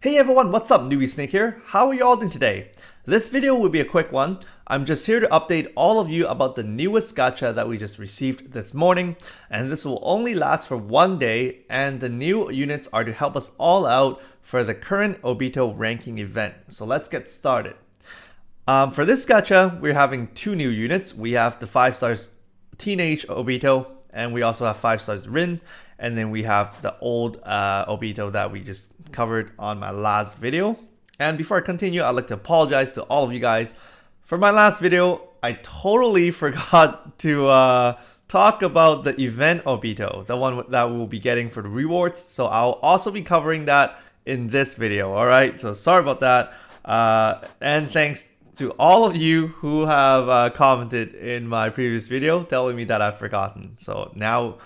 Hey everyone, what's up? Newbie Snake here. How are you all doing today? This video will be a quick one. I'm just here to update all of you about the newest gacha that we just received this morning, and this will only last for one day, and the new units are to help us all out for the current Obito ranking event. So let's get started. For this gacha, we're having two new units. We have the 5 stars Teenage Obito, and we also have 5 stars Rin, and then we have the old Obito that we just covered on my last video. And before I continue, I'd like to apologize to all of you guys. For my last video, I totally forgot to talk about the event Obito, the one that we'll be getting for the rewards. So I'll also be covering that in this video, alright? So sorry about that. And thanks to all of you who have commented in my previous video telling me that I've forgotten. So now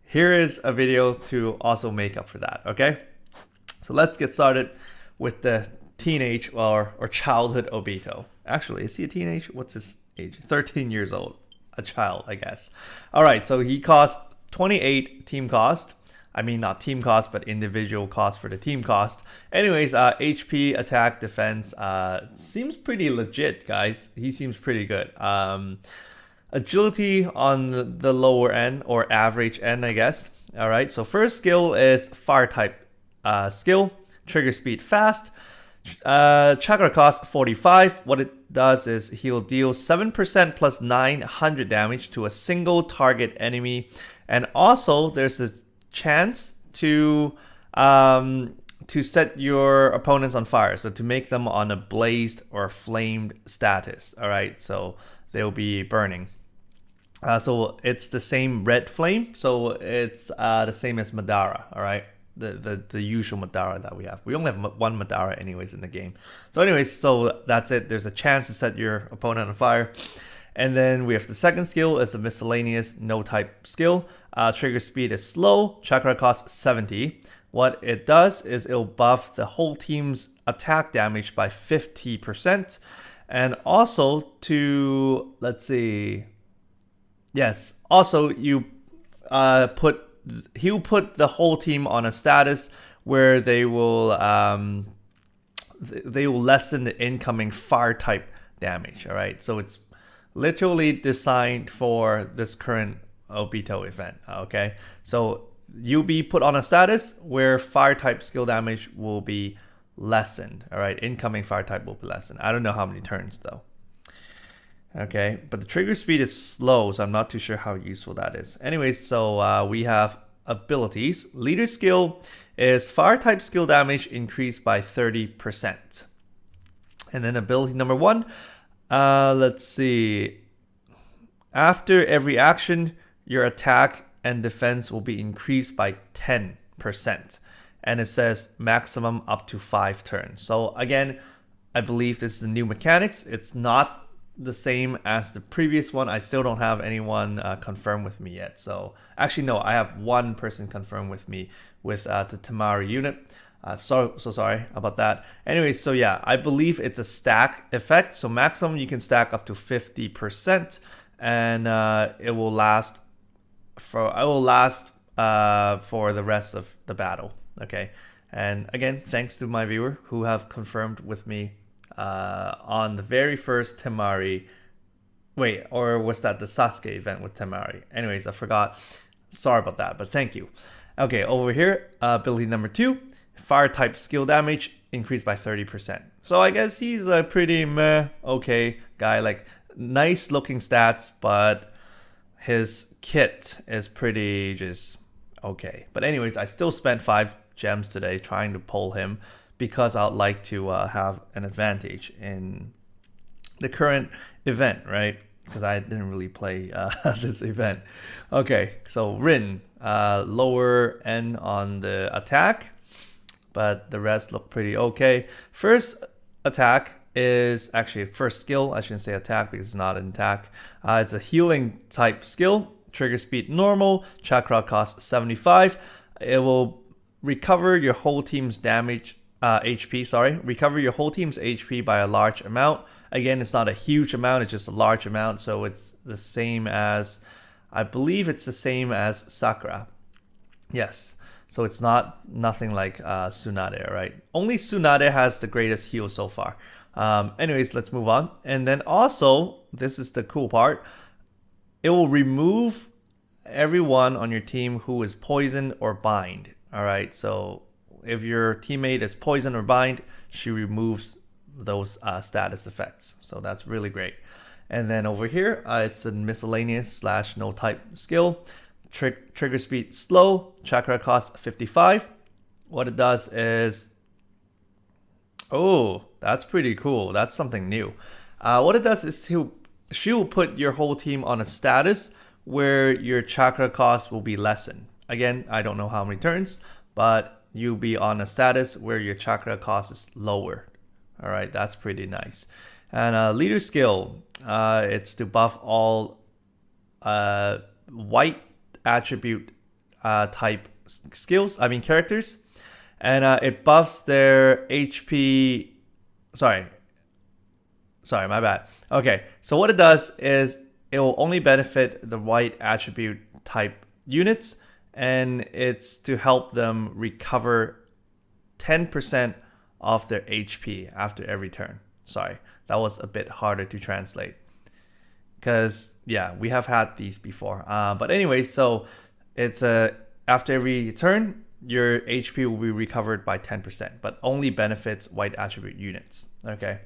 here is a video to also make up for that, okay? So let's get started with the teenage or childhood Obito. Actually, is he a teenage? What's his age? 13 years old. A child, I guess. Alright, so he costs 28 team cost. I mean, not team cost, but individual cost for the team cost. Anyways, HP, attack, defense, seems pretty legit, guys. He seems pretty good. Agility on the lower end, or average end, I guess. Alright, so first skill is fire type skill. Trigger speed fast. Chakra cost 45. What it does is he'll deal 7% plus 900 damage to a single target enemy. And also, there's a chance to set your opponents on fire, so to make them on a blazed or flamed status. All right, so they'll be burning. So it's the same red flame, so it's the same as Madara. All right, the usual Madara that we have. We only have one Madara anyways in the game. So anyways, so that's it. There's a chance to set your opponent on fire. And then we have the second skill. It's a miscellaneous no type skill. Trigger speed is slow. Chakra cost 70. What it does is it'll buff the whole team's attack damage by 50%. And also to, let's see. Yes, also he'll put the whole team on a status where they will lessen the incoming fire type damage. All right, so it's literally designed for this current Obito event. Okay, so you'll be put on a status where fire type skill damage will be lessened. All right, incoming fire type will be lessened. I don't know how many turns though. Okay, but the trigger speed is slow, so I'm not too sure how useful that is. Anyways, so we have abilities. Leader skill is fire type skill damage increased by 30%. And then ability number 1, let's see. After every action, your attack and defense will be increased by 10%. And it says maximum up to 5 turns. So again, I believe this is the new mechanics. It's not the same as the previous one. I still don't have anyone confirmed with me yet. So actually, no, I have one person confirmed with me with the Temari unit. So sorry about that. Anyway, so yeah, I believe it's a stack effect. So maximum you can stack up to 50%, and it will last for the rest of the battle. Okay, and again, thanks to my viewer who have confirmed with me on the very first Temari. Wait, or was that the Sasuke event with Temari? Anyways, I forgot. Sorry about that, but thank you. Okay, over here, ability number 2, fire type skill damage increased by 30%. So I guess he's a pretty okay guy, like nice looking stats, but his kit is pretty just okay. But anyways, I still spent 5 gems today trying to pull him, because I'd like to have an advantage in the current event, right? Because I didn't really play this event. Okay, so Rin, lower end on the attack, but the rest look pretty okay. First attack is actually first skill. I shouldn't say attack because it's not an attack. It's a healing type skill. Trigger speed normal. Chakra cost 75. It will recover your whole team's damage. Recover your whole team's HP by a large amount. Again, it's not a huge amount, it's just a large amount, so it's the same as, I believe it's the same as Sakura. Yes. So it's nothing like Tsunade, right? Only Tsunade has the greatest heal so far. Anyways, let's move on. And then also, this is the cool part. It will remove everyone on your team who is poison or bind. All right, so if your teammate is poison or bind, she removes those status effects. So that's really great. And then over here, it's a miscellaneous / no type skill. Trigger speed slow, chakra cost 55. What it does is, oh, that's pretty cool. That's something new. What it does is she will put your whole team on a status where your chakra cost will be lessened. Again, I don't know how many turns, but you'll be on a status where your chakra cost is lower. All right, that's pretty nice. And leader skill, it's to buff all white attribute type characters, and it buffs their HP. Sorry, my bad. Okay, so what it does is it will only benefit the white attribute type units, and it's to help them recover 10% of their HP after every turn. Sorry, that was a bit harder to translate. Because, yeah, we have had these before. But anyway, so it's after every turn, your HP will be recovered by 10%, but only benefits white attribute units. Okay.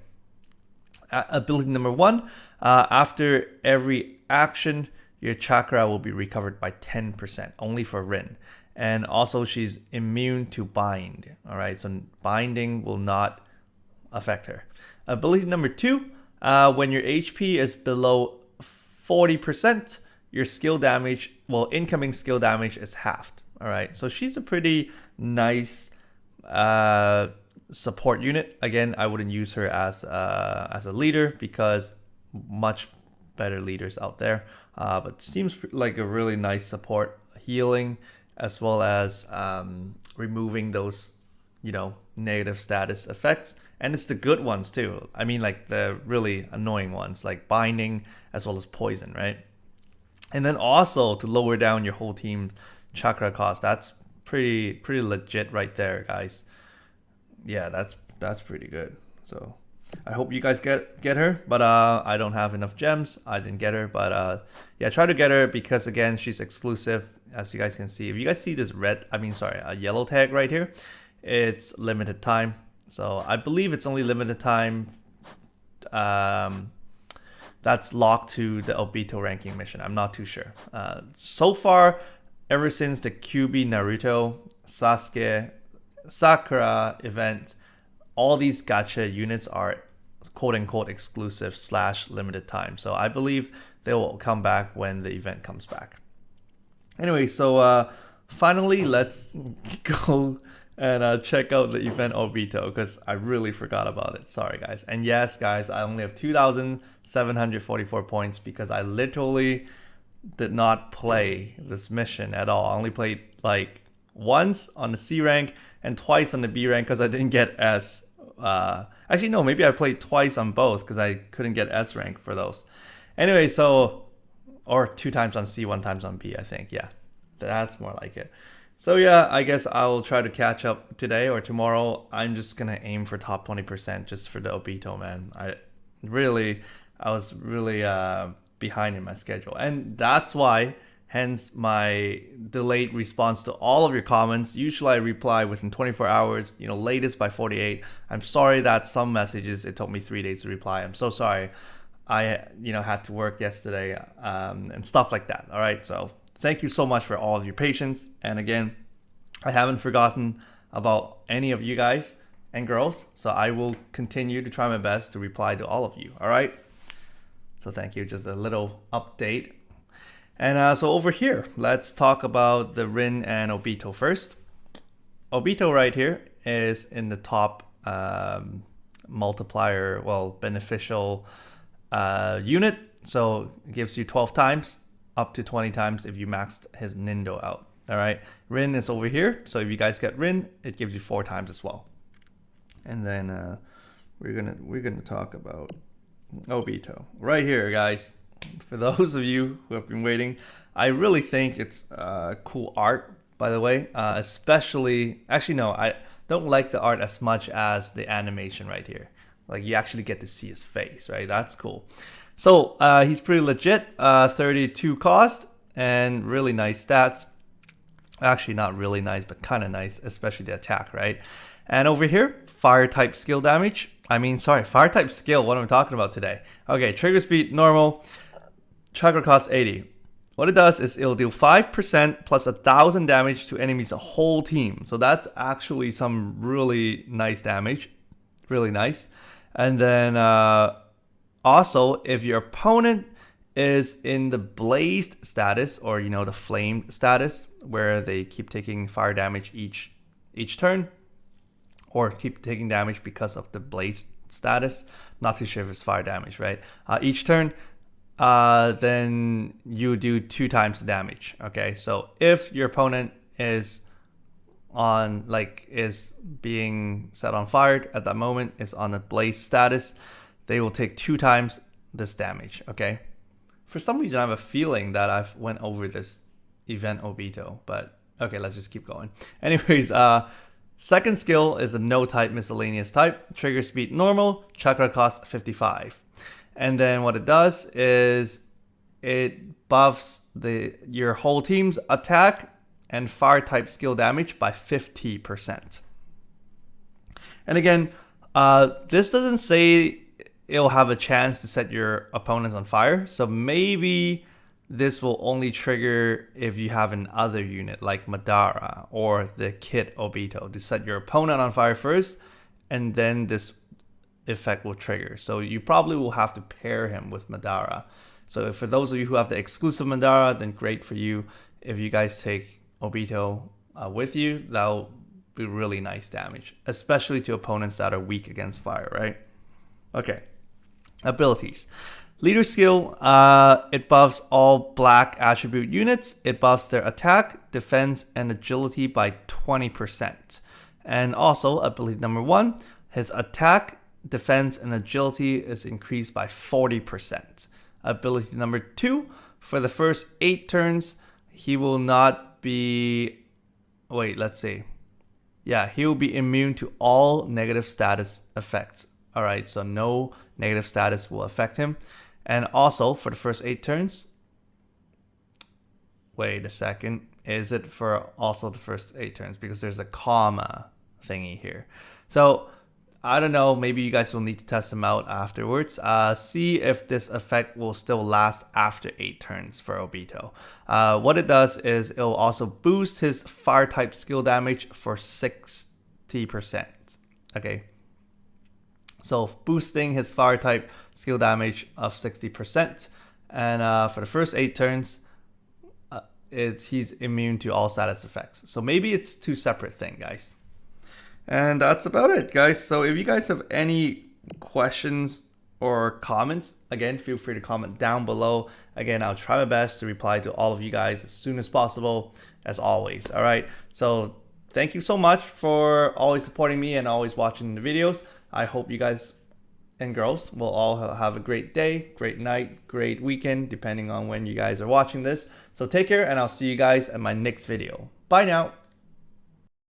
Ability number 1, after every action, your chakra will be recovered by 10%, only for Rin. And also, she's immune to bind. All right, so binding will not affect her. Ability number 2, when your HP is below 40%, your skill damage, incoming skill damage is halved. All right, so she's a pretty nice support unit. Again, I wouldn't use her as a leader because much better leaders out there. But seems like a really nice support, healing as well as removing those, negative status effects. And it's the good ones too. I mean, like the really annoying ones, like binding as well as poison, right? And then also to lower down your whole team's chakra cost. That's pretty legit right there, guys. Yeah, that's pretty good. So I hope you guys get her, but I don't have enough gems. I didn't get her, but yeah, try to get her because again, she's exclusive, as you guys can see. If you guys see this a yellow tag right here, it's limited time. So I believe it's only limited time. That's locked to the Obito ranking mission. I'm not too sure. So far, ever since the QB Naruto, Sasuke, Sakura event, all these gacha units are quote-unquote exclusive / limited time. So I believe they will come back when the event comes back. Anyway, so finally, let's go and check out the event Obito because I really forgot about it. Sorry, guys. And yes, guys, I only have 2,744 points because I literally did not play this mission at all. I only played like once on the C rank and twice on the B rank because I didn't get S. Actually, no, maybe I played twice on both because I couldn't get S rank for those. Anyway, so, or 2 times on C, 1 times on B, I think. Yeah, that's more like it. So yeah, I guess I'll try to catch up today or tomorrow. I'm just going to aim for top 20% just for the Obito, man. I was really behind in my schedule. And that's why, hence my delayed response to all of your comments. Usually I reply within 24 hours, latest by 48. I'm sorry that some messages, it took me 3 days to reply. I'm so sorry. I, had to work yesterday and stuff like that. All right. So thank you so much for all of your patience. And again, I haven't forgotten about any of you guys and girls. So I will continue to try my best to reply to all of you. All right. So thank you. Just a little update. And so over here, let's talk about the Rin and Obito first. Obito right here is in the top multiplier, beneficial unit. So it gives you 12 times, up to 20 times if you maxed his Nindo out. All right, Rin is over here. So if you guys get Rin, it gives you 4 times as well. And then we're gonna talk about Obito right here, guys. For those of you who have been waiting, I really think it's cool art. by the way. Especially, actually no, I don't like the art as much as the animation right here. Like you actually get to see his face, right? That's cool. So he's pretty legit. 32 cost and really nice stats. Actually, not really nice, but kind of nice, especially the attack, right? And over here, fire type skill damage. Fire type skill. What am I talking about today? Okay, trigger speed normal. Chakra cost 80. What it does is it'll deal 5% plus 1,000 damage to enemies a whole team. So that's actually some really nice damage. Really nice. And then also, if your opponent is in the blazed status, or the flamed status, where they keep taking fire damage each turn, or keep taking damage because of the blazed status. Not too sure if it's fire damage, right? Each turn, then you do 2 times the damage. Okay, so if your opponent is is being set on fire at that moment, is on a blaze status, they will take 2 times this damage. Okay, for some reason I have a feeling that I've went over this event Obito, but okay, let's just keep going. Anyways, second skill is a no type miscellaneous type. Trigger speed normal, chakra cost 55. And then what it does is it buffs your whole team's attack and fire type skill damage by 50%. And again, this doesn't say it'll have a chance to set your opponents on fire. So maybe this will only trigger if you have another unit like Madara or the Kid Obito to set your opponent on fire first, and then this effect will trigger. So you probably will have to pair him with Madara. So for those of you who have the exclusive Madara, then great for you. If you guys take Obito with you, that'll be really nice damage, especially to opponents that are weak against fire, right? Okay, abilities. Leader skill, it buffs all black attribute units. It buffs their attack, defense, and agility by 20%. And also, ability number 1, his attack, defense, and agility is increased by 40%. Ability number 2, for the first 8 turns, he will not be... Wait, let's see. Yeah, he will be immune to all negative status effects. Alright, so no negative status will affect him. And also, for the first 8 turns... Wait a second. Is it for also the first 8 turns? Because there's a comma thingy here. So, I don't know. Maybe you guys will need to test them out afterwards. See if this effect will still last after 8 turns for Obito. What it does is it will also boost his fire type skill damage for 60%. Okay. So boosting his fire type skill damage of 60%. And for the first 8 turns, he's immune to all status effects. So maybe it's 2 separate things, guys. And that's about it, guys. So if you guys have any questions or comments, again, feel free to comment down below. Again, I'll try my best to reply to all of you guys as soon as possible, as always. All right. So thank you so much for always supporting me and always watching the videos. I hope you guys and girls will all have a great day, great night, great weekend, depending on when you guys are watching this. So take care, and I'll see you guys in my next video. Bye now.